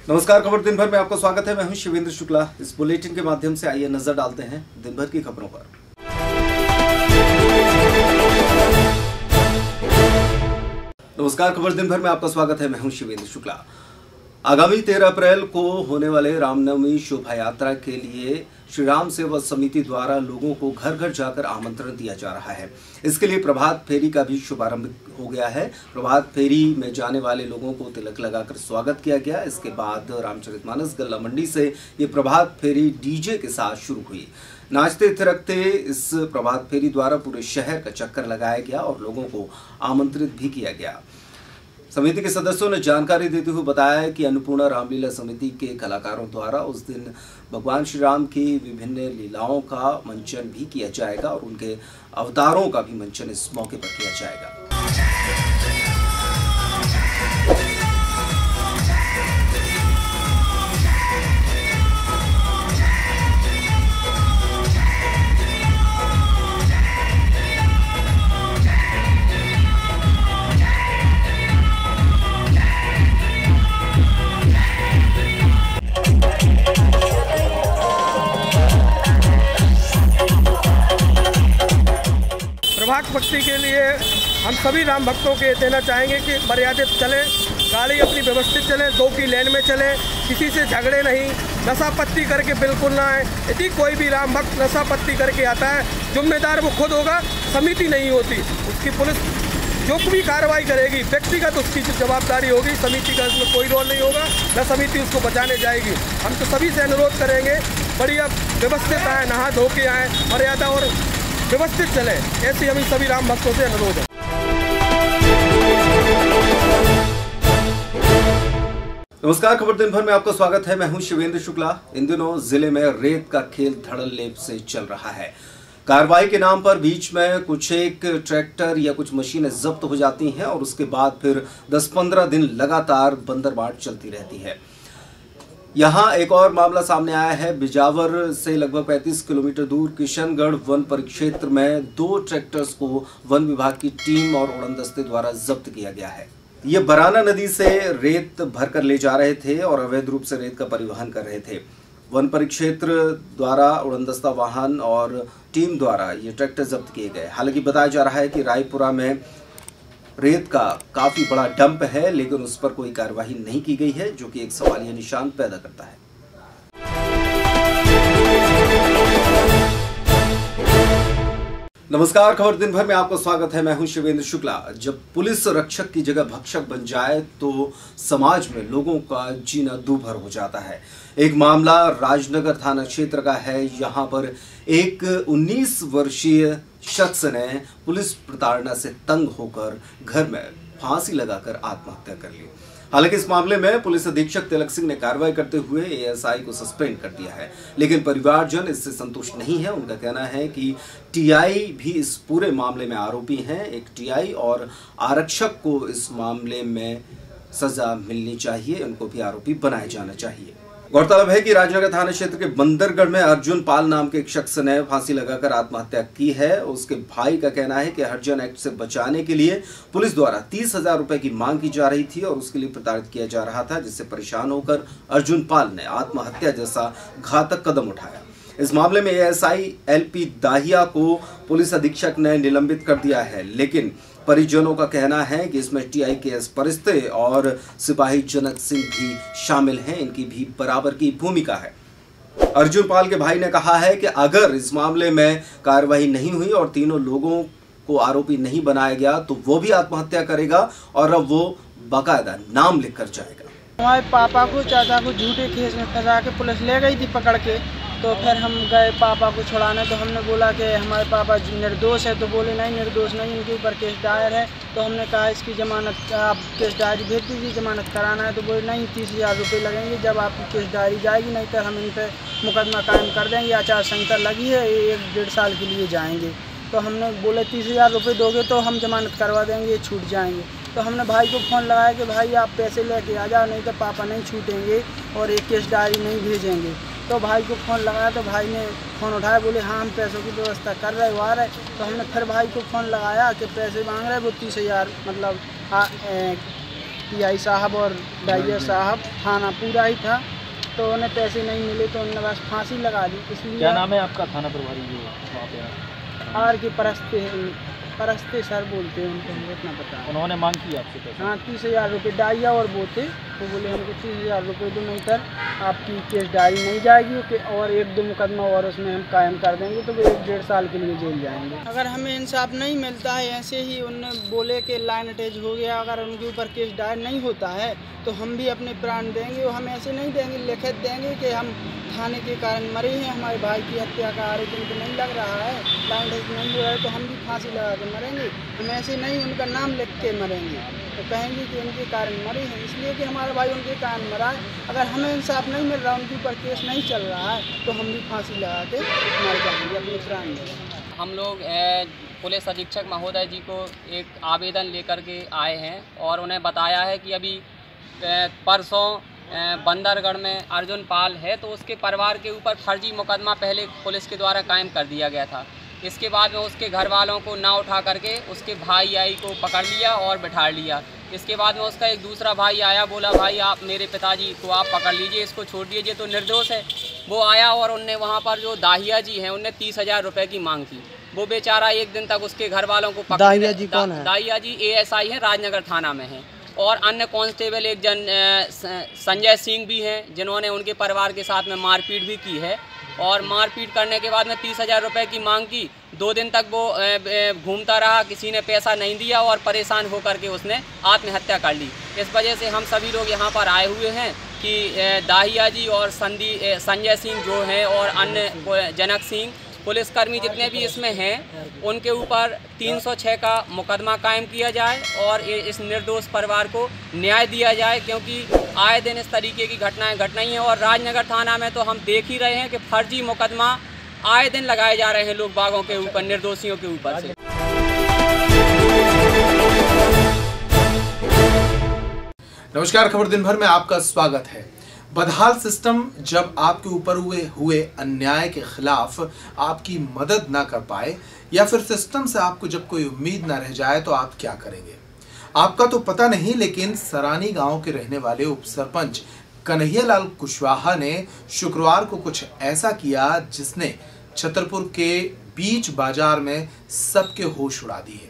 नमस्कार। खबर दिन भर में आपका स्वागत है। मैं हूं शिवेंद्र शुक्ला। इस बुलेटिन के माध्यम से आइए नजर डालते हैं दिन भर की खबरों पर। नमस्कार। खबर दिन भर में आपका स्वागत है। मैं हूं शिवेंद्र शुक्ला। आगामी 13 अप्रैल को होने वाले रामनवमी शोभा यात्रा के लिए श्री राम सेवा समिति द्वारा लोगों को घर घर जाकर आमंत्रण दिया जा रहा है। इसके लिए प्रभात फेरी का भी शुभारंभ हो गया है। प्रभात फेरी में जाने वाले लोगों को तिलक लगाकर स्वागत किया गया। इसके बाद रामचरितमानस गल्ला मंडी से ये प्रभात फेरी डीजे के साथ शुरू हुई। नाचते थिरकते इस प्रभात फेरी द्वारा पूरे शहर का चक्कर लगाया गया और लोगों को आमंत्रित भी किया गया। समिति के सदस्यों ने जानकारी देते हुए बताया कि अन्नपूर्णा रामलीला समिति के कलाकारों द्वारा उस दिन भगवान श्री राम की विभिन्न लीलाओं का मंचन भी किया जाएगा और उनके अवतारों का भी मंचन इस मौके पर किया जाएगा। प्रभात भक्ति के लिए हम सभी राम भक्तों के देना चाहेंगे कि मर्यादित चलें, गाड़ी अपनी व्यवस्थित चलें, 2 की लेन में चलें, किसी से झगड़े नहीं, नशा पत्ती करके बिल्कुल ना आए। यदि कोई भी राम भक्त नशा पत्ती करके आता है, जिम्मेदार वो खुद होगा, समिति नहीं होती। उसकी पुलिस जो भी कार्रवाई करेगी व्यक्तिगत उसकी जवाबदारी होगी, समिति का इसमें कोई रोल नहीं होगा, न समिति उसको बचाने जाएगी। हम तो सभी से अनुरोध करेंगे बढ़िया व्यवस्थित आए, नहा धो के आए, मर्यादा और व्यवस्थित चले, ऐसी हमें सभी राम भक्तों से अनुरोध है। नमस्कार। खबर दिन भर में आपका स्वागत है। मैं हूं शिवेंद्र शुक्ला। इन दिनों जिले में रेत का खेल धड़ल्ले से चल रहा है। कार्रवाई के नाम पर बीच में कुछ एक ट्रैक्टर या कुछ मशीनें जब्त हो जाती हैं और उसके बाद फिर 10-15 दिन लगातार बंदरबाट चलती रहती है। यहाँ एक और मामला सामने आया है। बिजावर से लगभग 35 किलोमीटर दूर किशनगढ़ वन परिक्षेत्र में 2 ट्रैक्टर्स को वन विभाग की टीम और उड़नदस्ते द्वारा जब्त किया गया है। ये बराना नदी से रेत भरकर ले जा रहे थे और अवैध रूप से रेत का परिवहन कर रहे थे। वन परिक्षेत्र द्वारा उड़नदस्ता वाहन और टीम द्वारा ये ट्रैक्टर जब्त किए गए। हालांकि बताया जा रहा है कि रायपुरा में रेत का काफी बड़ा डंप है, लेकिन उस पर कोई कार्यवाही नहीं की गई है, जो कि एक सवालिया निशान पैदा करता है। नमस्कार। खबर दिन भर में आपका स्वागत है। मैं हूं शिवेंद्र शुक्ला। जब पुलिस रक्षक की जगह भक्षक बन जाए तो समाज में लोगों का जीना दूभर हो जाता है। एक मामला राजनगर थाना क्षेत्र का है। यहां पर एक 19 वर्षीय शख्स ने पुलिस प्रताड़ना से तंग होकर घर में फांसी लगाकर आत्महत्या कर ली। हालांकि इस मामले में पुलिस अधीक्षक तिलक सिंह ने कार्रवाई करते हुए एएसआई को सस्पेंड कर दिया है, लेकिन परिवारजन इससे संतुष्ट नहीं है। उनका कहना है कि टीआई भी इस पूरे मामले में आरोपी हैं। एक टीआई और आरक्षक को इस मामले में सजा मिलनी चाहिए, उनको भी आरोपी बनाया जाना चाहिए। गौरतलब है कि राजनगर थाना क्षेत्र के बंदरगढ़ में अर्जुन पाल नाम के एक शख्स ने फांसी लगाकर आत्महत्या की है। उसके भाई का कहना है कि हरिजन एक्ट से बचाने के लिए पुलिस द्वारा 30,000 रुपए की मांग की जा रही थी और उसके लिए प्रताड़ित किया जा रहा था, जिससे परेशान होकर अर्जुन पाल ने आत्महत्या जैसा घातक कदम उठाया। इस मामले में एएसआई एलपी दाहिया को पुलिस अधीक्षक ने निलंबित कर दिया है, लेकिन परिजनों का कहना है कि इसमें टीआई के एस परिस्ते और सिपाही जनक सिंह भी शामिल हैं। इनकी भी बराबर की भूमिका है। अर्जुन पाल के भाई ने कहा है कि अगर इस मामले में कार्रवाई नहीं हुई और तीनों लोगों को आरोपी नहीं बनाया गया तो वो भी आत्महत्या करेगा और अब वो बाकायदा नाम लिखकर जाएगा। हमारे पापा को चाचा को झूठे केस में फंसा के पुलिस ले गई थी पकड़ के, तो फिर हम गए पापा को छुड़ाने। तो हमने बोला कि हमारे पापा निर्दोष है, तो बोले नहीं निर्दोष नहीं, इनके ऊपर केस दायर है। तो हमने कहा इसकी जमानत आप केस डायरी भेज दीजिए, जमानत कराना है। तो बोले नहीं 30,000 रुपये लगेंगे, जब आपकी केस डायरी जाएगी, नहीं तो हम इन पर मुकदमा कायम कर देंगे। आचार संहिता लगी है, 1-1.5 साल के लिए जाएंगे। तो हमने बोले 30,000 रुपये दोगे तो हम जमानत करवा देंगे, ये छूट जाएंगे। तो हमने भाई को फ़ोन लगाया कि भाई आप पैसे लेके आ जाओ, नहीं तो पापा नहीं छूटेंगे और एक केस डायरी नहीं भेजेंगे। तो भाई को फ़ोन लगाया तो भाई ने फ़ोन उठाया, बोले हाँ हम पैसों की व्यवस्था कर रहे हो आ रहे। तो हमने फिर भाई को फ़ोन लगाया कि पैसे मांग रहे, वो 30,000 मतलब पीआई साहब और डाइयर साहब, थाना पूरा ही था, तो उन्हें पैसे नहीं मिले तो उन्होंने बस फांसी लगा दी। इसलिए क्या नाम है आपका थाना प्रभारी जो वहाँ पे? आर के परस्ते सर बोलते हैं, उनको हमको इतना पता है। उन्होंने मांग की आपसे पैसे? हाँ, 30,000 रुपये डाइया और वो थे, तो बोले हमको 30,000 रुपये दो, नहीं सर आपकी केस डायरी नहीं जाएगी और 1-2 मुकदमा और उसमें हम कायम कर देंगे, तो वो 1-1.5 साल के लिए जेल जाएंगे। अगर हमें इंसाफ नहीं मिलता है, ऐसे ही उन्होंने बोले कि लाइन अटैच हो गया, अगर उनके ऊपर केस दायर नहीं होता है तो हम भी अपने प्राण देंगे। और हम ऐसे नहीं देंगे, लिखित देंगे कि हम थाने के कारण मरे हैं, हमारे भाई की हत्या का आरोप उनको नहीं लग रहा है, लाइन अटैच नहीं हुआ है तो हम भी फांसी लगा के मरेंगे। हम ऐसे नहीं उनका नाम लिख के मरेंगे, तो कहेंगे कि उनके कारण मरे हैं, इसलिए कि हमारा भाई उनके कारण मरा है। अगर हमें इंसाफ नहीं मिल रहा, उनके ऊपर केस नहीं चल रहा है, तो हम भी फांसी लगा के मर जाएंगे, अपने प्राण देंगे। हम लोग पुलिस अधीक्षक महोदय जी को एक आवेदन लेकर के आए हैं और उन्हें बताया है कि अभी परसों बंदरगढ़ में अर्जुन पाल है, तो उसके परिवार के ऊपर फर्जी मुकदमा पहले पुलिस के द्वारा कायम कर दिया गया था। इसके बाद में उसके घर वालों को ना उठा करके उसके भाई को पकड़ लिया और बिठा लिया। इसके बाद में उसका एक दूसरा भाई आया, बोला भाई आप मेरे पिताजी को आप पकड़ लीजिए, इसको छोड़ दीजिए, तो निर्दोष है। वो आया और उनने वहाँ पर जो दाहिया जी हैं उनने 30,000 रुपये की मांग की। वो बेचारा एक दिन तक उसके घर वालों को पकड़। दाहिया जी कौन है? दाहिया जी ASI हैं, राजनगर थाना में हैं। और अन्य कांस्टेबल एक संजय सिंह भी हैं, जिन्होंने उनके परिवार के साथ में मारपीट भी की है। और मारपीट करने के बाद में 30,000 रुपये की मांग की। 2 दिन तक वो घूमता रहा, किसी ने पैसा नहीं दिया और परेशान होकर के उसने आत्महत्या कर ली। इस वजह से हम सभी लोग यहाँ पर आए हुए हैं कि दाहिया जी और संजय सिंह जो हैं और अन्य जनक सिंह पुलिसकर्मी जितने भी इसमें हैं, उनके ऊपर 306 का मुकदमा कायम किया जाए और इस निर्दोष परिवार को न्याय दिया जाए, क्योंकि आए दिन इस तरीके की घटनाएं घट रही हैं। और राजनगर थाना में तो हम देख ही रहे हैं कि फर्जी मुकदमा आए दिन लगाए जा रहे हैं लोग बागों के ऊपर, निर्दोषियों के ऊपर से। नमस्कार, खबर दिन भर में आपका स्वागत है। बदहाल सिस्टम जब आपके ऊपर हुए अन्याय के खिलाफ आपकी मदद ना कर पाए या फिर सिस्टम से आपको जब कोई उम्मीद ना रह जाए, तो आप क्या करेंगे? आपका तो पता नहीं, लेकिन सरानी गांव के रहने वाले उप सरपंच कन्हैयालाल कुशवाहा ने शुक्रवार को कुछ ऐसा किया जिसने छतरपुर के बीच बाजार में सबके होश उड़ा दिए।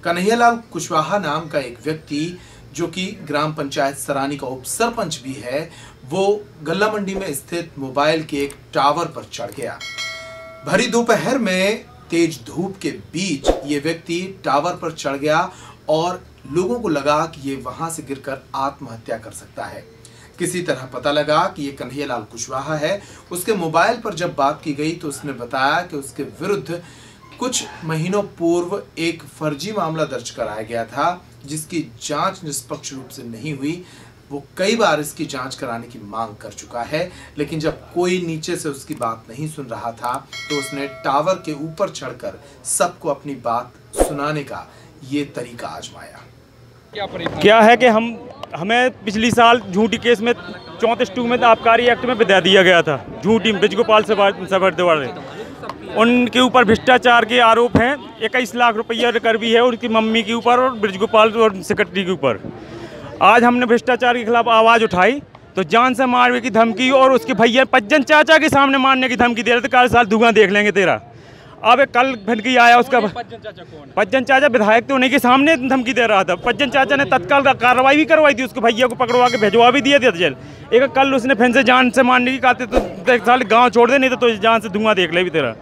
कन्हैयालाल कुशवाहा नाम का एक व्यक्ति, जो कि ग्राम पंचायत सरानी का उप सरपंच भी है, वो गल्ला मंडी में स्थित मोबाइल के एक टावर पर चढ़ गया। भरी दोपहर में तेज धूप के बीच ये व्यक्ति टावर पर चढ़ गया और लोगों को लगा कि ये वहां से गिरकर आत्महत्या कर सकता है। किसी तरह पता लगा कि ये कन्हैयालाल कुशवाहा है। उसके मोबाइल पर जब बात की गई तो उसने बताया कि उसके विरुद्ध कुछ महीनों पूर्व एक फर्जी मामला दर्ज कराया गया था, जिसकी जांच निष्पक्ष रूप से नहीं हुई। वो कई बार इसकी जांच कराने की मांग कर चुका है, लेकिन जब कोई नीचे से उसकी बात नहीं सुन रहा था तो उसने टावर के ऊपर चढ़कर सबको अपनी बात सुनाने का ये तरीका आजमाया। क्या है कि हमें पिछली साल झूठी केस में 34(2) में आबकारी एक्ट में विदा दिया गया था। झूठी ब्रिजगोपाल सभरद्वार, उनके ऊपर भ्रष्टाचार के आरोप हैं। 21 लाख रुपया रिकवरी है उनकी मम्मी के ऊपर और ब्रिजगोपाल और सेक्रेटरी के ऊपर। आज हमने भ्रष्टाचार के खिलाफ आवाज़ उठाई तो जान से मारने की धमकी और उसके भैया पज्जन चाचा के सामने मारने की धमकी दे रहे थे। कल साल धुआं देख लेंगे तेरा। अब कल भटकी आया उसका पज्जन चाचा विधायक, तो उन्हीं के सामने धमकी दे रहा था। पज्जन चाचा ने तत्काल कार्रवाई भी करवाई थी, उसके भैया को पकड़वा के भिजवा भी दिए थे जेल। एक कल उसने फिर से जान से मारने की कहते तो साल गाँव छोड़ दे, नहीं तो जान से धुआं देख ले भी तेरा।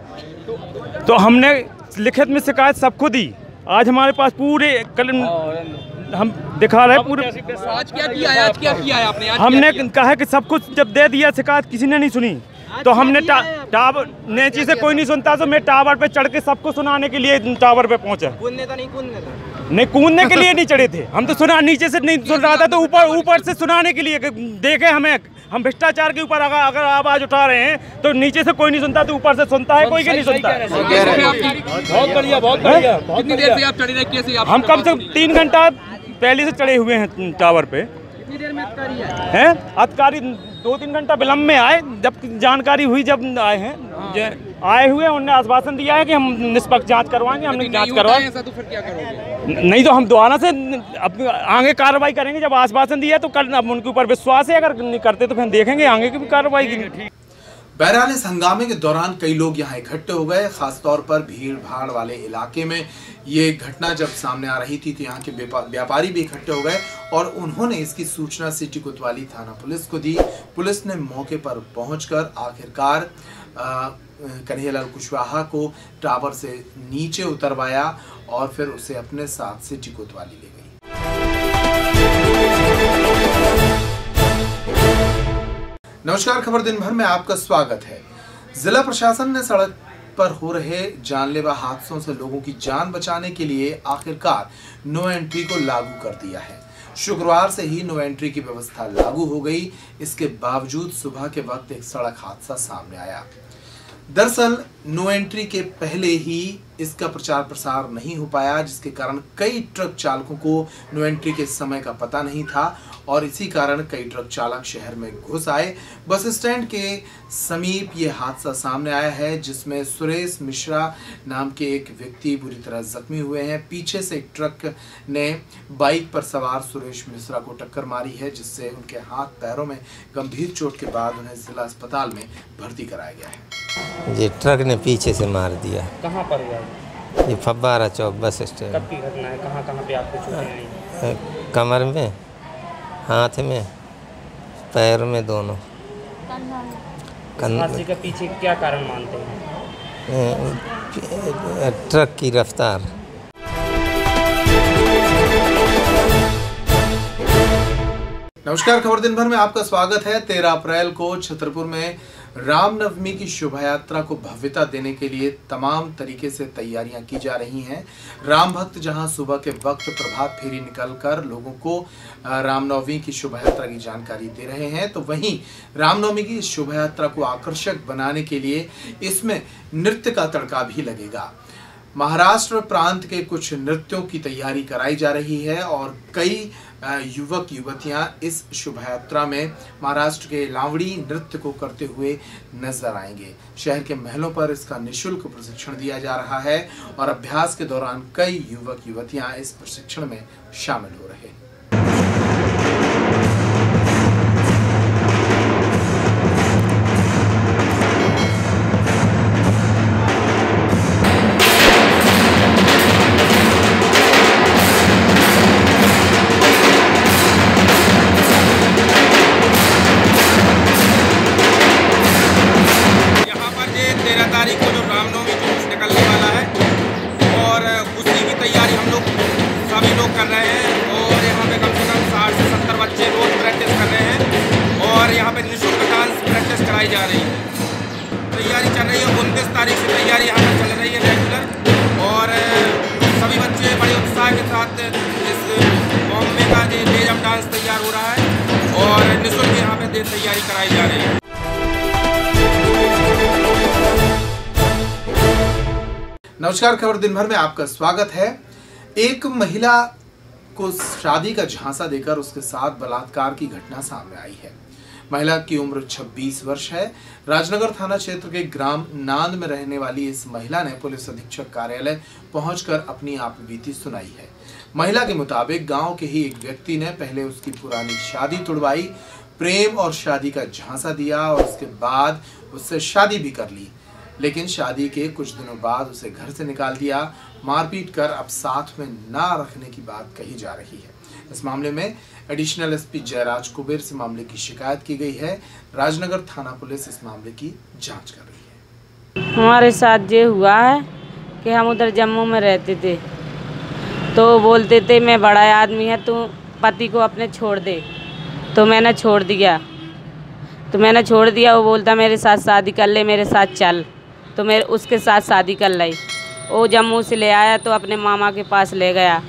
तो हमने लिखित में शिकायत सबको दी। आज हमारे पास पूरे कल हम दिखा रहे पूरे। आज क्या किया है? आज क्या किया है आपने? हमने कहा कि सब कुछ जब दे दिया, शिकायत किसी ने नहीं सुनी, तो हमने टावर नीचे से कोई नहीं सुनता, तो मैं टावर पे चढ़ के सबको सुनाने के लिए टावर पे पहुंचा। नहीं, कूदने के लिए नहीं चढ़े थे हम, तो सुना नीचे से नहीं सुन रहा था, तो ऊपर से सुनाने के लिए देखे हमें। हम भ्रष्टाचार के ऊपर अगर आवाज उठा रहे हैं तो नीचे से कोई नहीं सुनता, तो ऊपर से सुनता है कोई, नहीं सुनता। बहुत बढ़िया, बहुत बढ़िया। कितनी देर से आप चढ़े रहे? कैसे? हम कम से कम 3 घंटा पहले से चढ़े हुए हैं टावर पे। कितनी देर में अधिकारी हैं? अधिकारी 2-3 घंटा विलम्ब में आए, जब जानकारी हुई जब आए हैं। आए हुए उन्होंने आश्वासन दिया है कि हम निष्पक्ष जांच करवाएंगे। हमने जांच करवाई। ऐसा तो फिर क्या करोगे? नहीं तो हम दोबारा से अब आगे कार्रवाई करेंगे। जब आश्वासन दिया तो कल अब उनके ऊपर विश्वास है, अगर नहीं करते तो फिर देखेंगे आगे की भी कार्रवाई की। बहरहाल इस हंगामे के दौरान कई लोग यहाँ इकट्ठे हो गए। खासतौर पर भीड़ भाड़ वाले इलाके में ये घटना जब सामने आ रही थी तो यहाँ के व्यापारी भी इकट्ठे हो गए और उन्होंने इसकी सूचना सिटी कोतवाली थाना पुलिस को दी। पुलिस ने मौके पर पहुंचकर आखिरकार कन्हैयालाल कुशवाहा को टावर से नीचे उतरवाया और फिर उसे अपने साथ सिटी कोतवाली ले गई। नमस्कार, खबर दिन भर में आपका स्वागत है। जिला प्रशासन ने सड़क पर हो रहे जानलेवा हादसों से लोगों की जान बचाने के लिए आखिरकार नो एंट्री को लागू कर दिया है। शुक्रवार से ही नो एंट्री की व्यवस्था लागू हो गई। इसके बावजूद सुबह के वक्त एक सड़क हादसा सामने आया। दरअसल नो एंट्री के पहले ही इसका प्रचार प्रसार नहीं हो पाया, जिसके कारण कई ट्रक चालकों को नो एंट्री के समय का पता नहीं था और इसी कारण कई ट्रक चालक शहर में घुस आए। बस स्टैंड के समीप ये हादसा सामने आया है, जिसमें सुरेश मिश्रा नाम के एक व्यक्ति बुरी तरह जख्मी हुए हैं। पीछे से एक ट्रक ने बाइक पर सवार सुरेश मिश्रा को टक्कर मारी है, जिससे उनके हाथ पैरों में गंभीर चोट के बाद उन्हें जिला अस्पताल में भर्ती कराया गया है। ये ट्रक ने पीछे से मार दिया। कहाँ पर हुआ? ये फब्बारा चौक बस स्टैंड। कब की घटना है? कहाँ कहाँ पे आपको चोटें आई? कमर में, हाथ में, पैर में, दोनों। हादसे के पीछे क्या कारण मानते हैं? ट्रक की रफ्तार। नमस्कार, खबर दिन भर में आपका स्वागत है। 13 अप्रैल को छतरपुर में रामनवमी की शोभा यात्रा को भव्यता देने के लिए तमाम तरीके से तैयारियां की जा रही हैं। राम भक्त जहां सुबह के वक्त प्रभात फेरी निकलकर लोगों को रामनवमी की शोभा यात्रा की जानकारी दे रहे हैं, तो वहीं रामनवमी की शोभा यात्रा को आकर्षक बनाने के लिए इसमें नृत्य का तड़का भी लगेगा। महाराष्ट्र प्रांत के कुछ नृत्यों की तैयारी कराई जा रही है और कई युवक युवतियां इस शोभा यात्रा में महाराष्ट्र के लावड़ी नृत्य को करते हुए नजर आएंगे। शहर के महलों पर इसका निःशुल्क प्रशिक्षण दिया जा रहा है और अभ्यास के दौरान कई युवक युवतियां इस प्रशिक्षण में शामिल हो रहे हैं। जा रही है, तैयारी चल रही है। 29 तारीख से तैयारी यहाँ पर चल रही है रेगुलर और सभी बच्चे बड़े उत्साह के साथ इस बॉम्बे का जो लेजम डांस तैयार हो रहा है और निःशुल्क यहाँ पे तैयारी कराई जा रही है। नमस्कार, खबर दिन भर में आपका स्वागत है। एक महिला को शादी का झांसा देकर उसके साथ बलात्कार की घटना सामने आई है। महिला की उम्र 26 वर्ष है। राजनगर थाना क्षेत्र के ग्राम नांद में रहने वाली इस महिला ने पुलिस अधीक्षक कार्यालय पहुंचकर अपनी आपबीती सुनाई है। महिला के मुताबिक गांव के ही एक व्यक्ति ने पहले उसकी पुरानी शादी तुड़वाई, प्रेम और शादी का झांसा दिया और उसके बाद उससे शादी भी कर ली, लेकिन शादी के कुछ दिनों बाद उसे घर से निकाल दिया, मारपीट कर अब साथ में ना रखने की बात कही जा रही है। इस मामले में एडिशनल एसपी जयराज कुबेर से मामले की शिकायत की गई है। राजनगर थाना पुलिस इस मामले की जांच कर रही है। हमारे साथ ये हुआ है कि हम उधर जम्मू में रहते थे, तो बोलते थे मैं बड़ा आदमी है, तू पति को अपने छोड़ दे, तो मैंने छोड़ दिया। वो बोलता मेरे साथ शादी कर ले, मेरे साथ चल, तो मैं उसके साथ शादी कर ली। वो जम्मू से ले आया तो अपने मामा के पास ले गया।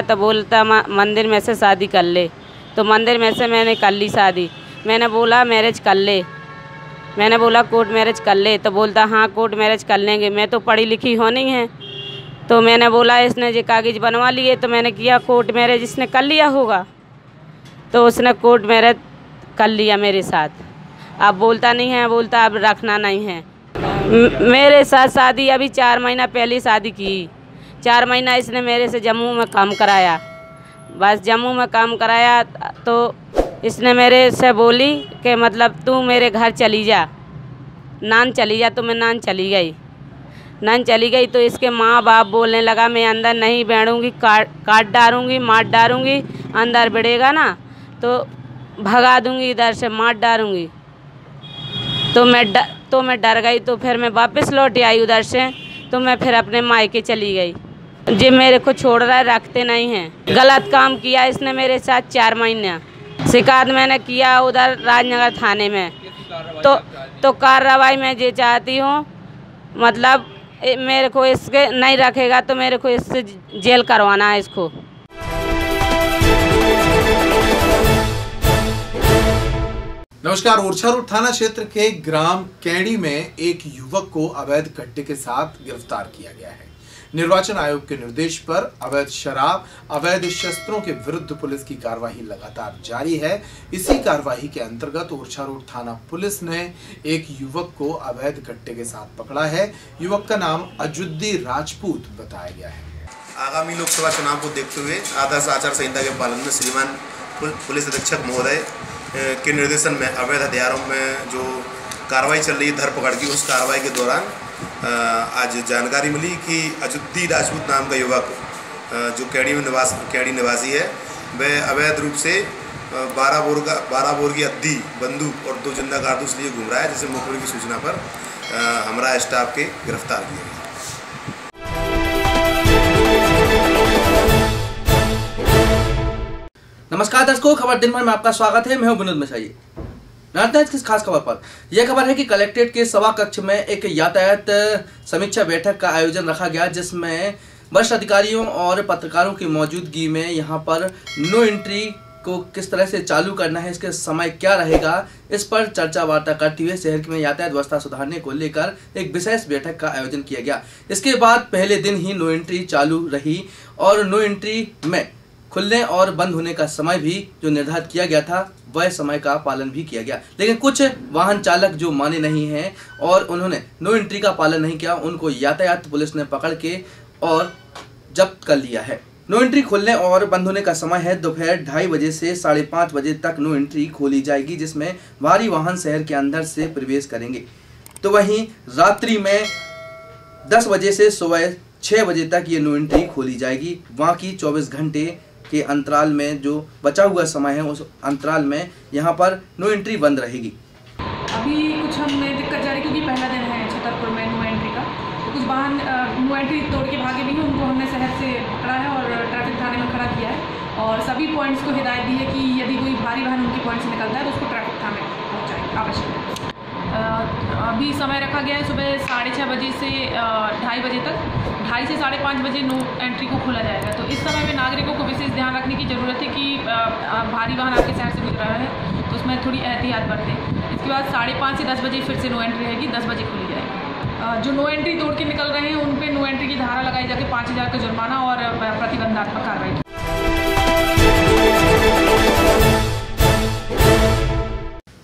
तो बोलता मंदिर में से शादी कर ले, तो मंदिर में से मैंने कर ली शादी। मैंने बोला मैरिज कर ले, मैंने बोला कोर्ट मैरिज कर ले, तो बोलता हाँ कोर्ट मैरिज कर लेंगे। मैं तो पढ़ी लिखी हो नहीं है, तो मैंने बोला इसने ये कागज़ बनवा लिए, तो मैंने किया कोर्ट मैरिज इसने कर लिया होगा, तो उसने कोर्ट मैरिज कर लिया मेरे साथ। अब बोलता नहीं है, बोलता अब रखना नहीं है। मेरे साथ शादी अभी 4 महीना पहले शादी की, 4 महीना इसने मेरे से जम्मू में काम कराया। बस जम्मू में काम कराया तो इसने मेरे से बोली कि मतलब तू मेरे घर चली जा, नान चली जा। तो मैं नान चली गई तो इसके माँ बाप बोलने लगा मैं अंदर नहीं बैठूँगी, काट डालूँगी, मार डालूँगी, अंदर बढ़ेगा ना तो भगा दूँगी, इधर से मार डालूँगी। तो मैं डर गई। तो फिर मैं वापस लौट आई उधर से। तो मैं फिर अपने मायके चली गई। जी मेरे को छोड़ रहा है, रखते नहीं हैं। गलत काम किया इसने मेरे साथ 4 महीना। शिकायत मैंने किया उधर राजनगर थाने में। तो कार्रवाई मैं ये चाहती हूँ, मतलब मेरे को इसके नहीं रखेगा तो मेरे को इससे जेल करवाना है इसको। नमस्कार। ओरछा रोड थाना क्षेत्र के ग्राम कैड़ी में एक युवक को अवैध कट्टे के साथ गिरफ्तार किया गया है। निर्वाचन आयोग के निर्देश पर अवैध शराब, अवैध शस्त्रों के विरुद्ध पुलिस की कार्रवाई लगातार जारी है। इसी कार्रवाई के अंतर्गत ओरछा रोड थाना पुलिस ने एक युवक को अवैध कट्टे के साथ पकड़ा है। युवक का नाम अजुद्दी राजपूत बताया गया है। आगामी लोकसभा चुनाव को देखते हुए आदर्श आचार संहिता के पालन में श्रीमान पुलिस अधीक्षक महोदय के निर्देशन में अवैध हथियारों में जो कार्रवाई चल रही है धरपकड़ की, उस कार्रवाई के दौरान आज जानकारी मिली कि अजुद्दी राजपूत नाम का युवक जो कैड़ी निवासी है, वह अवैध रूप से 12 बोर की अद्दी, बंदूक और 2 जिंदा कारतूस लिए घूम रहा है, जिसे मुखबिर की सूचना पर हमारा स्टाफ के गिरफ्तार किया गया। नमस्कार दर्शकों, खबर दिन भर में आपका स्वागत है। मैं हूं विनोद मिश्रा। किस खास खबर पर? यह खबर है कि कलेक्ट्रेट के सभा कक्ष में एक यातायात समीक्षा बैठक का आयोजन रखा गया, जिसमें वरिष्ठ अधिकारियों और पत्रकारों की मौजूदगी में यहां पर नो एंट्री को किस तरह से चालू करना है, इसके समय क्या रहेगा, इस पर चर्चा वार्ता करते हुए शहर में यातायात व्यवस्था सुधारने को लेकर एक विशेष बैठक का आयोजन किया गया। इसके बाद पहले दिन ही नो एंट्री चालू रही और नो एंट्री में खुलने और बंद होने का समय भी जो निर्धारित किया गया था वह समय का पालन भी किया गया। लेकिन कुछ वाहन चालक जो माने नहीं हैं और उन्होंने नो एंट्री का पालन नहीं किया, उनको यातायात पुलिस ने पकड़ के और जब्त कर लिया है। नो एंट्री खुलने और बंद होने का समय है दोपहर 2:30 बजे से 5:30 बजे तक नो एंट्री खोली जाएगी, जिसमें भारी वाहन शहर के अंदर से प्रवेश करेंगे। तो वहीं रात्रि में 10 बजे से सुबह 6 बजे तक ये नो एंट्री खोली जाएगी। वहाँ की 24 घंटे के अंतराल में जो बचा हुआ समय है, उस अंतराल में यहाँ पर नो एंट्री बंद रहेगी। अभी कुछ हमें दिक्कत जा रही, क्योंकि पहला दिन है छतरपुर में नो एंट्री का, तो कुछ वाहन नो एंट्री तोड़ के भागे भी हैं, उनको हमने शहर से पकड़ा है और ट्रैफिक थाने में खड़ा किया है और सभी पॉइंट्स को हिदायत दी है कि यदि कोई भारी वाहन उनके पॉइंट से निकलता है तो उसको ट्रैफिक थाने पहुँचाएं आवश्यक। अभी समय रखा गया है सुबह 6:30 बजे से 2:30 बजे तक। 2:30 से 5:30 बजे नो एंट्री को खोला जाएगा। तो इस समय में नागरिकों को विशेष ध्यान रखने की ज़रूरत है कि भारी वाहन आपके शहर से गुजर रहा है तो उसमें थोड़ी एहतियात बरतें। इसके बाद 5:30 से 10 बजे फिर से नो एंट्री रहेगी, 10 बजे खुली जाएगी। जो नो एंट्री तोड़ के निकल रहे हैं उन पर नो एंट्री की धारा लगाई जाकर 5,000 का जुर्माना और प्रतिबंधात्मक कार्रवाई।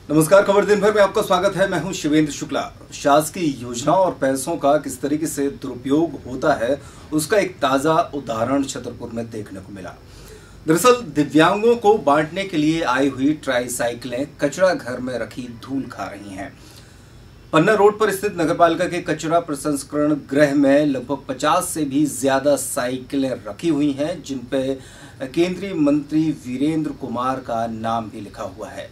नमस्कार, खबर दिन भर में आपका स्वागत है। मैं हूं शिवेंद्र शुक्ला। शासकीय योजनाओं और पैसों का किस तरीके से दुरुपयोग होता है, उसका एक ताजा उदाहरण छतरपुर में देखने को मिला। दरअसल दिव्यांगों को बांटने के लिए आई हुई ट्राईसाइकिलें कचरा घर में रखी धूल खा रही हैं। पन्ना रोड पर स्थित नगरपालिका के कचरा प्रसंस्करण गृह में लगभग 50 से भी ज्यादा साइकिलें रखी हुई हैं, जिन पे केंद्रीय मंत्री वीरेंद्र कुमार का नाम भी लिखा हुआ है।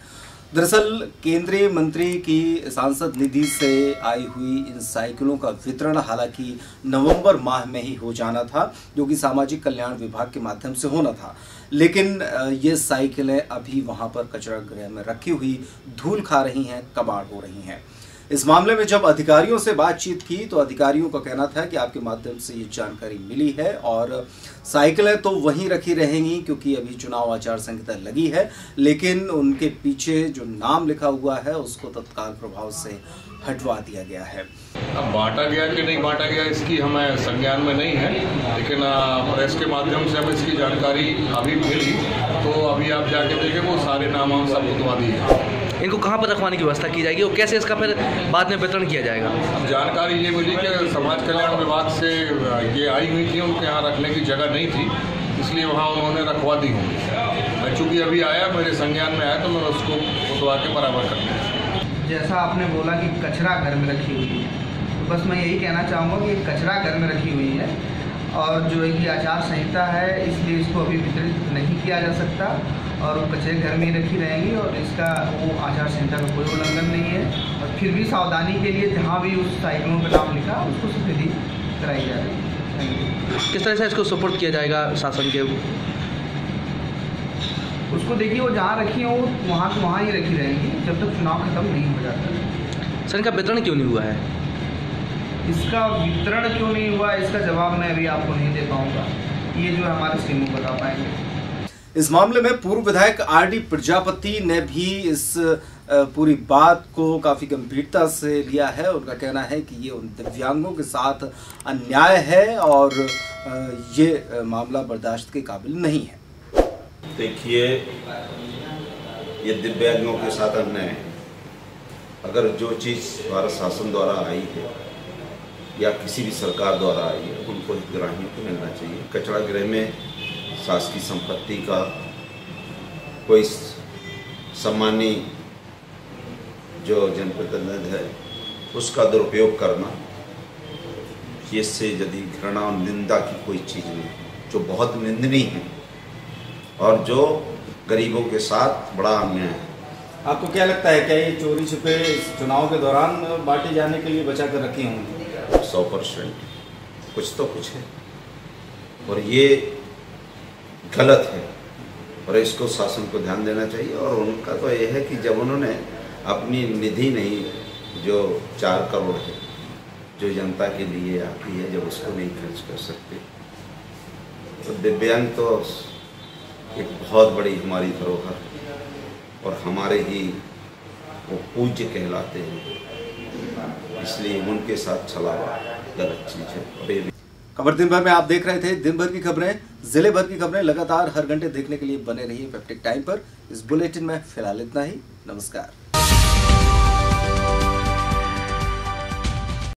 दरअसल केंद्रीय मंत्री की सांसद निधि से आई हुई इन साइकिलों का वितरण हालांकि नवंबर माह में ही हो जाना था, जो कि सामाजिक कल्याण विभाग के माध्यम से होना था, लेकिन ये साइकिलें अभी वहां पर कचरा गृह में रखी हुई धूल खा रही हैं, कबाड़ हो रही हैं। इस मामले में जब अधिकारियों से बातचीत की तो अधिकारियों का कहना था कि आपके माध्यम से ये जानकारी मिली है और साइकिलें तो वहीं रखी रहेंगी क्योंकि अभी चुनाव आचार संहिता लगी है, लेकिन उनके पीछे जो नाम लिखा हुआ है उसको तत्काल प्रभाव से हटवा दिया गया है। अब बांटा गया कि नहीं बांटा गया इसकी हमें संज्ञान में नहीं है, लेकिन प्रेस के माध्यम से हमें इसकी जानकारी अभी मिली तो अभी आप जाके देखें वो सारे नाम हम सब उठवा दिए। इनको कहाँ पर रखवाने की व्यवस्था की जाएगी और कैसे इसका फिर बाद में वितरण किया जाएगा? अब जानकारी ये मिली कि समाज कल्याण विभाग से ये आई हुई थी, उनके यहाँ रखने की जगह नहीं थी, इसलिए वहाँ उन्होंने रखवा दी होंगी। मैं चूँकि अभी आया, मेरे संज्ञान में आया, तो मैं उसको उठवा के बराबर कर दूँगा। जैसा आपने बोला कि कचरा घर में रखी हुई है, तो बस मैं यही कहना चाहूँगा कि कचरा घर में रखी हुई है और जो है कि आचार संहिता है, इसलिए इसको अभी वितरित नहीं किया जा सकता और कचरे घर में ही रखी रहेंगी और इसका वो आचार संहिता का कोई उल्लंघन नहीं है। और फिर भी सावधानी के लिए जहाँ भी उस साइकिलों का नाम लिखा उसको सफेदी कराई जा रही है। किस तरह से इसको सुपुर्द किया जाएगा शासन के? उसको देखिए, वो जहाँ रखी हो वहाँ ही रखी रहेंगी जब तक चुनाव खत्म नहीं हो जाता। सर, इनका वितरण क्यों नहीं हुआ है? इसका वितरण क्यों नहीं हुआ, इसका जवाब मैं अभी आपको नहीं दे पाऊँगा, ये जो हमारे सीएमओ बता पाएंगे। इस मामले में पूर्व विधायक आरडी प्रजापति ने भी इस पूरी बात को काफी गंभीरता से लिया है। उनका कहना है कि ये उन दिव्यांगों के साथ अन्याय है और ये मामला बर्दाश्त के काबिल नहीं है। देखिए, ये दिव्यांगों के साथ अन्याय है। अगर जो चीज़ भारत शासन द्वारा आई है या किसी भी सरकार द्वारा आई है, उनको हितग्राहियों को मिलना चाहिए। कचरा गृह में शासकीय संपत्ति का कोई सम्मानी जो जनप्रतिनिधि है उसका दुरुपयोग करना, इससे यदि घृणा और निंदा की कोई चीज़ नहीं, जो बहुत निंदनीय है और जो गरीबों के साथ बड़ा अन्याय है। आपको क्या लगता है, क्या ये चोरी छुपे चुनाव के दौरान बांटे जाने के लिए बचा कर रखी होंगी? 100% कुछ तो कुछ है और ये गलत है और इसको शासन को ध्यान देना चाहिए। और उनका तो ये है कि जब उन्होंने अपनी निधि नहीं, जो 4 करोड़ है जो जनता के लिए आती है, जब उसको नहीं खर्च कर सकते, तो दिव्यांग तो एक बहुत बड़ी हमारी धरोहर है और हमारे ही वो पूज्य कहलाते हैं, इसलिए उनके साथ छलावा गलत चीज़ है। खबर दिन भर में आप देख रहे थे दिन भर की खबरें, जिले भर की खबरें लगातार हर घंटे देखने के लिए बने रहिए फैक्ट टाइम पर। इस बुलेटिन में फिलहाल इतना ही। नमस्कार।